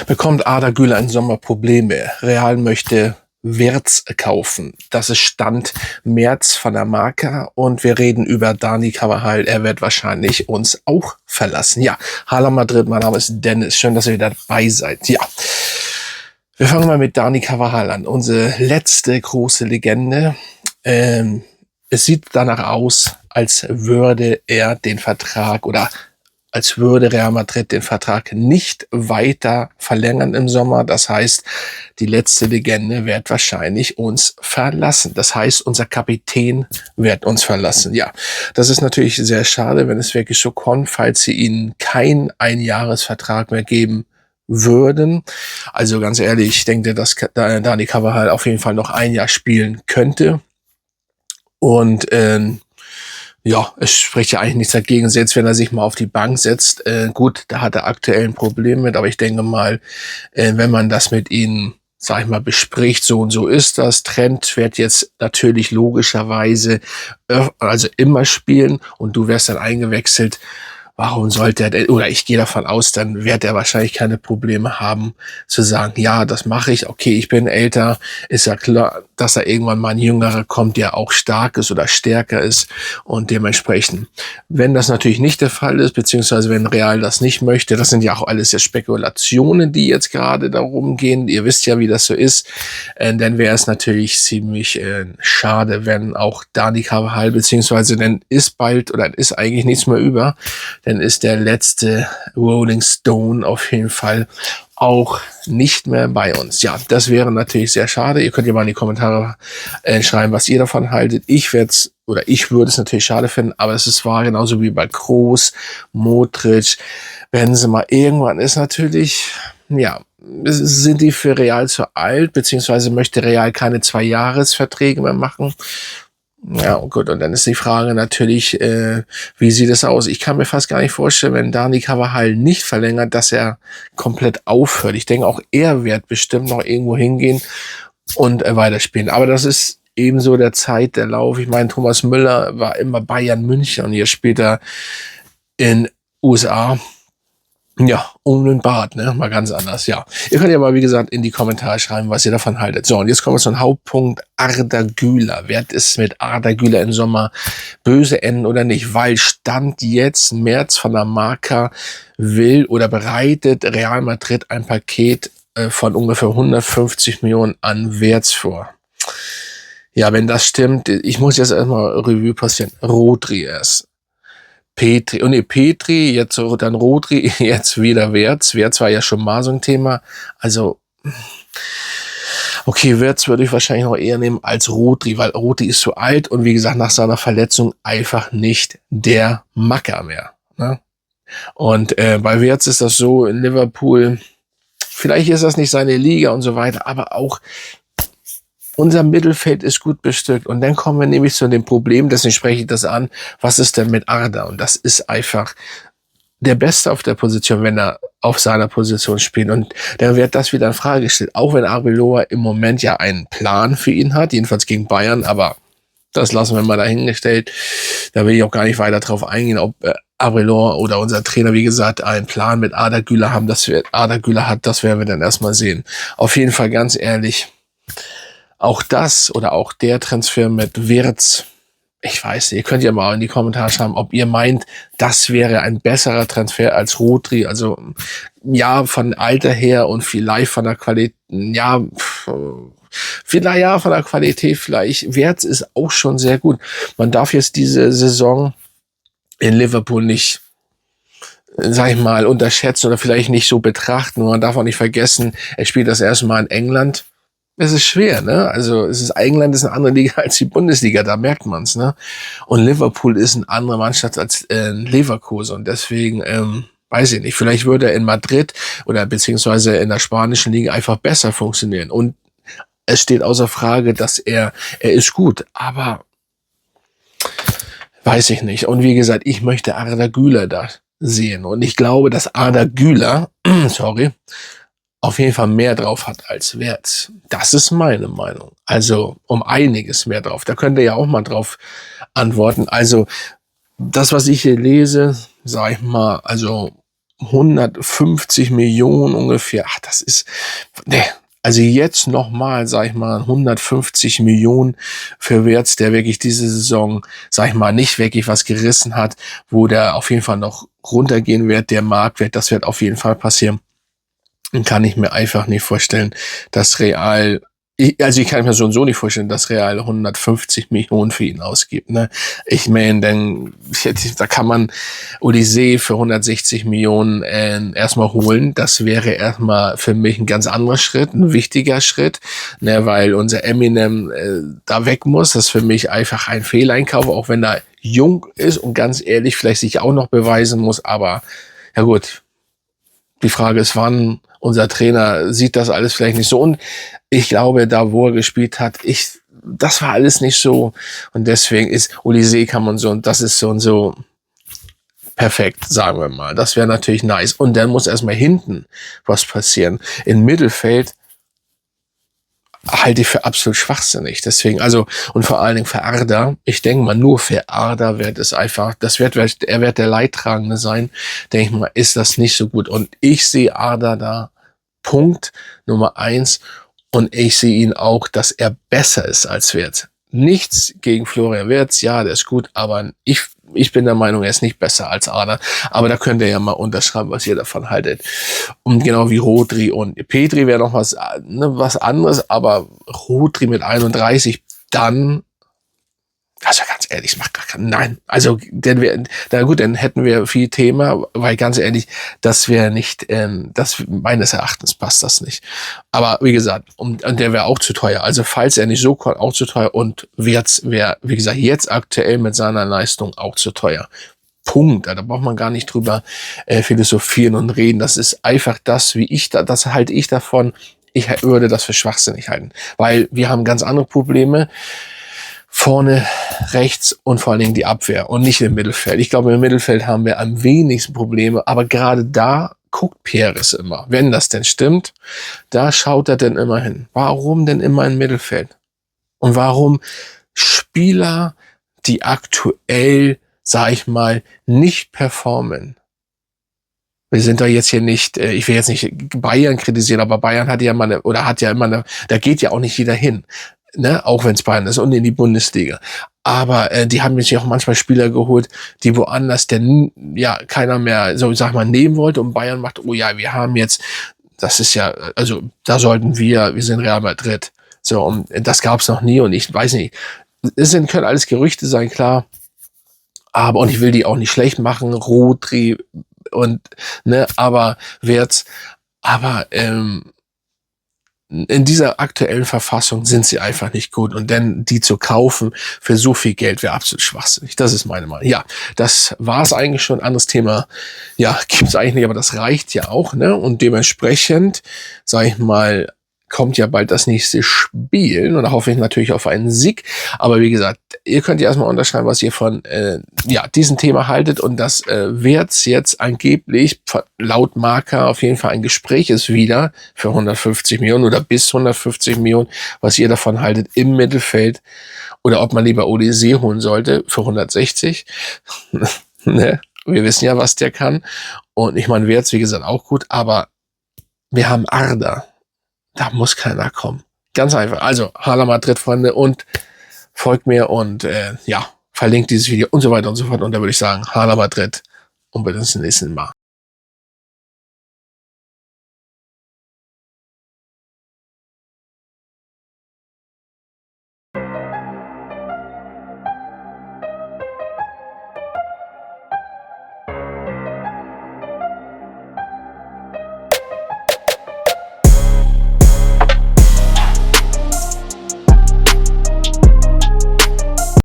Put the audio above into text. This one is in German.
Bekommt Arda Güler im Sommer Probleme? Real möchte Wirtz kaufen. Das ist Stand März von der Marca und wir reden über Dani Carvajal. Er wird wahrscheinlich uns auch verlassen. Ja, Hala Madrid, mein Name ist Dennis. Schön, dass ihr wieder dabei seid. Ja, wir fangen mal mit Dani Carvajal an. Unsere letzte große Legende. Es sieht danach aus, als würde er den Vertrag oder als würde Real Madrid den Vertrag nicht weiter verlängern im Sommer. Das heißt, die letzte Legende wird wahrscheinlich uns verlassen. Das heißt, unser Kapitän wird uns verlassen. Ja, das ist natürlich sehr schade, wenn es wirklich so kommt, falls sie ihnen keinen Einjahresvertrag mehr geben würden. Also ganz ehrlich, ich denke, dass Dani Carvajal auf jeden Fall noch ein Jahr spielen könnte. Und ja, es spricht ja eigentlich nichts dagegen, selbst wenn er sich mal auf die Bank setzt. Gut, da hat er aktuell ein Problem mit, aber ich denke mal, wenn man das mit ihnen, sag ich mal, bespricht, so und so ist das. Trent wird jetzt natürlich logischerweise also immer spielen und du wirst dann eingewechselt. Warum sollte er denn, oder ich gehe davon aus, dann wird er wahrscheinlich keine Probleme haben, zu sagen, ja, das mache ich, okay, ich bin älter, ist ja klar, dass er irgendwann mal ein Jüngerer kommt, der auch stark ist oder stärker ist und dementsprechend, wenn das natürlich nicht der Fall ist, beziehungsweise wenn Real das nicht möchte, das sind ja auch alles ja Spekulationen, die jetzt gerade darum gehen, ihr wisst ja, wie das so ist, dann wäre es natürlich ziemlich schade, wenn auch Dani Carvajal, beziehungsweise dann ist bald, oder ist eigentlich nichts mehr über, dann ist der letzte Rolling Stone auf jeden Fall auch nicht mehr bei uns. Ja, das wäre natürlich sehr schade. Ihr könnt ja mal in die Kommentare schreiben, was ihr davon haltet. Ich würde es natürlich schade finden, aber es war genauso wie bei Kroos, Modric, Benzema. Irgendwann ist natürlich, ja, sind die für Real zu alt, beziehungsweise möchte Real keine 2-Jahres-Verträge mehr machen. Ja, gut, und dann ist die Frage natürlich, wie sieht es aus? Ich kann mir fast gar nicht vorstellen, wenn Dani Carvajal nicht verlängert, dass er komplett aufhört. Ich denke, auch er wird bestimmt noch irgendwo hingehen und weiterspielen. Aber das ist ebenso der Zeit, der Lauf. Ich meine, Thomas Müller war immer Bayern München und jetzt spielt er in USA. Ja, um den Bart, ne? Mal ganz anders, ja. Ihr könnt ja mal, wie gesagt, in die Kommentare schreiben, was ihr davon haltet. So, und jetzt kommen wir zum Hauptpunkt Arda Güler. Wird es mit Arda Güler im Sommer böse enden oder nicht? Weil Stand jetzt März von der Marca will oder bereitet Real Madrid ein Paket von ungefähr 150 Millionen an Wirtz vor. Ja, wenn das stimmt, ich muss jetzt erstmal Revue passieren. Rodri erst. Petri, jetzt dann Rodri, jetzt wieder Wirtz. Wirtz war ja schon mal so ein Thema. Also, okay, Wirtz würde ich wahrscheinlich noch eher nehmen als Rodri, weil Rodri ist zu alt und wie gesagt, nach seiner Verletzung einfach nicht der Macker mehr. Ne? Und bei Wirtz ist das so, in Liverpool, vielleicht ist das nicht seine Liga und so weiter, aber auch unser Mittelfeld ist gut bestückt. Und dann kommen wir nämlich zu dem Problem, deswegen spreche ich das an, was ist denn mit Arda? Und das ist einfach der Beste auf der Position, wenn er auf seiner Position spielt. Und dann wird das wieder in Frage gestellt. Auch wenn Arbeloa im Moment ja einen Plan für ihn hat, jedenfalls gegen Bayern, aber das lassen wir mal dahingestellt. Da will ich auch gar nicht weiter drauf eingehen, ob Arbeloa oder unser Trainer, wie gesagt, einen Plan mit Arda Güler haben, Arda Güler hat, das werden wir dann erstmal sehen. Auf jeden Fall ganz ehrlich, auch das oder auch der Transfer mit Wirtz, ich weiß nicht, ihr könnt ja mal in die Kommentare schreiben, ob ihr meint, das wäre ein besserer Transfer als Rodri. Also ja, von Alter her und vielleicht von der Qualität, ja, vielleicht von der Qualität vielleicht. Wirtz ist auch schon sehr gut. Man darf jetzt diese Saison in Liverpool nicht, sag ich mal, unterschätzen oder vielleicht nicht so betrachten. Und man darf auch nicht vergessen, er spielt das erste Mal in England. Es ist schwer, ne? Also England ist eine andere Liga als die Bundesliga, da merkt man's, ne? Und Liverpool ist eine andere Mannschaft als Leverkusen und deswegen weiß ich nicht. Vielleicht würde er in Madrid oder beziehungsweise in der spanischen Liga einfach besser funktionieren. Und es steht außer Frage, dass er ist gut, aber weiß ich nicht. Und wie gesagt, ich möchte Arda Güler da sehen und ich glaube, dass Arda Güler, sorry, auf jeden Fall mehr drauf hat als Wirtz. Das ist meine Meinung. Also um einiges mehr drauf. Da könnt ihr ja auch mal drauf antworten. Also das, was ich hier lese, sag ich mal, also 150 Millionen ungefähr. Ach, das ist, ne. Also jetzt nochmal, sag ich mal, 150 Millionen für Wirtz, der wirklich diese Saison, sag ich mal, nicht wirklich was gerissen hat, wo der auf jeden Fall noch runtergehen wird, der Marktwert, das wird auf jeden Fall passieren. Dann kann ich mir einfach nicht vorstellen, dass Real, ich kann mir so und so nicht vorstellen, dass Real 150 Millionen für ihn ausgibt. Ne? Ich meine, denn da kann man Olise für 160 Millionen erstmal holen. Das wäre erstmal für mich ein ganz anderer Schritt, ein wichtiger Schritt, ne? Weil unser Eminem da weg muss. Das ist für mich einfach ein Fehleinkauf, auch wenn er jung ist und ganz ehrlich vielleicht sich auch noch beweisen muss. Aber ja gut, die Frage ist, wann. Unser Trainer sieht das alles vielleicht nicht so. Und ich glaube, da wo er gespielt hat, das war alles nicht so. Und deswegen ist Olise kann man so, und das ist so und so perfekt, sagen wir mal. Das wäre natürlich nice. Und dann muss erstmal hinten was passieren. Im Mittelfeld halte ich für absolut schwachsinnig. Deswegen, also, und vor allen Dingen für Arda, ich denke mal, nur für Arda wird es einfach, er wird der Leidtragende sein, denke ich mal, ist das nicht so gut. Und ich sehe Arda da, Punkt Nummer 1, und ich sehe ihn auch, dass er besser ist als Wirtz. Nichts gegen Florian Wirtz, ja, der ist gut, aber ich bin der Meinung, er ist nicht besser als Arda. Aber da könnt ihr ja mal unterschreiben, was ihr davon haltet. Und genau wie Rodri und Pedri wäre noch was anderes, aber Rodri mit 31, dann, also ganz ehrlich, macht gar keinen, nein. Also, dann hätten wir viel Thema, weil ganz ehrlich, das wäre nicht, meines Erachtens passt das nicht. Aber wie gesagt, und der wäre auch zu teuer. Also, falls er nicht so kommt, auch zu teuer, und Wirtz wäre, wie gesagt, jetzt aktuell mit seiner Leistung auch zu teuer. Punkt. Da braucht man gar nicht drüber philosophieren und reden. Das ist einfach das, das halte ich davon. Ich würde das für schwachsinnig halten, weil wir haben ganz andere Probleme. Vorne, rechts und vor allen Dingen die Abwehr und nicht im Mittelfeld. Ich glaube, im Mittelfeld haben wir am wenigsten Probleme, aber gerade da guckt Peres immer. Wenn das denn stimmt, da schaut er denn immer hin. Warum denn immer im Mittelfeld? Und warum Spieler, die aktuell, sag ich mal, nicht performen? Wir sind da jetzt hier nicht, ich will jetzt nicht Bayern kritisieren, aber Bayern hat ja immer da geht ja auch nicht jeder hin. Ne, auch wenn es Bayern ist und in die Bundesliga. Aber die haben jetzt ja auch manchmal Spieler geholt, die woanders denn ja keiner mehr, so sag mal, nehmen wollte, und Bayern macht, oh ja, wir haben jetzt, das ist ja, also da sollten wir sind Real Madrid. So, und das gab's noch nie, und ich weiß nicht, können alles Gerüchte sein, klar, aber, und ich will die auch nicht schlecht machen, Rodri und, ne, aber Wirtz, aber in dieser aktuellen Verfassung sind sie einfach nicht gut, und dann die zu kaufen für so viel Geld wäre absolut schwachsinnig. Das ist meine Meinung. Ja, das war es eigentlich schon. Anderes Thema, ja, gibt's eigentlich nicht, aber das reicht ja auch, ne? Und dementsprechend, sage ich mal, kommt ja bald das nächste Spiel, und da hoffe ich natürlich auf einen Sieg. Aber wie gesagt, ihr könnt ja erstmal unterschreiben, was ihr von diesem Thema haltet, und das Wirtz jetzt angeblich laut Marca auf jeden Fall ein Gespräch ist wieder für 150 Millionen oder bis 150 Millionen, was ihr davon haltet im Mittelfeld, oder ob man lieber Olise holen sollte für 160. Ne? Wir wissen ja, was der kann. Und ich meine, Wirtz, wie gesagt, auch gut, aber wir haben Arda. Da muss keiner kommen. Ganz einfach. Also, Hala Madrid, Freunde, und folgt mir und verlinkt dieses Video und so weiter und so fort. Und da würde ich sagen, Hala Madrid, und bis zum nächsten Mal.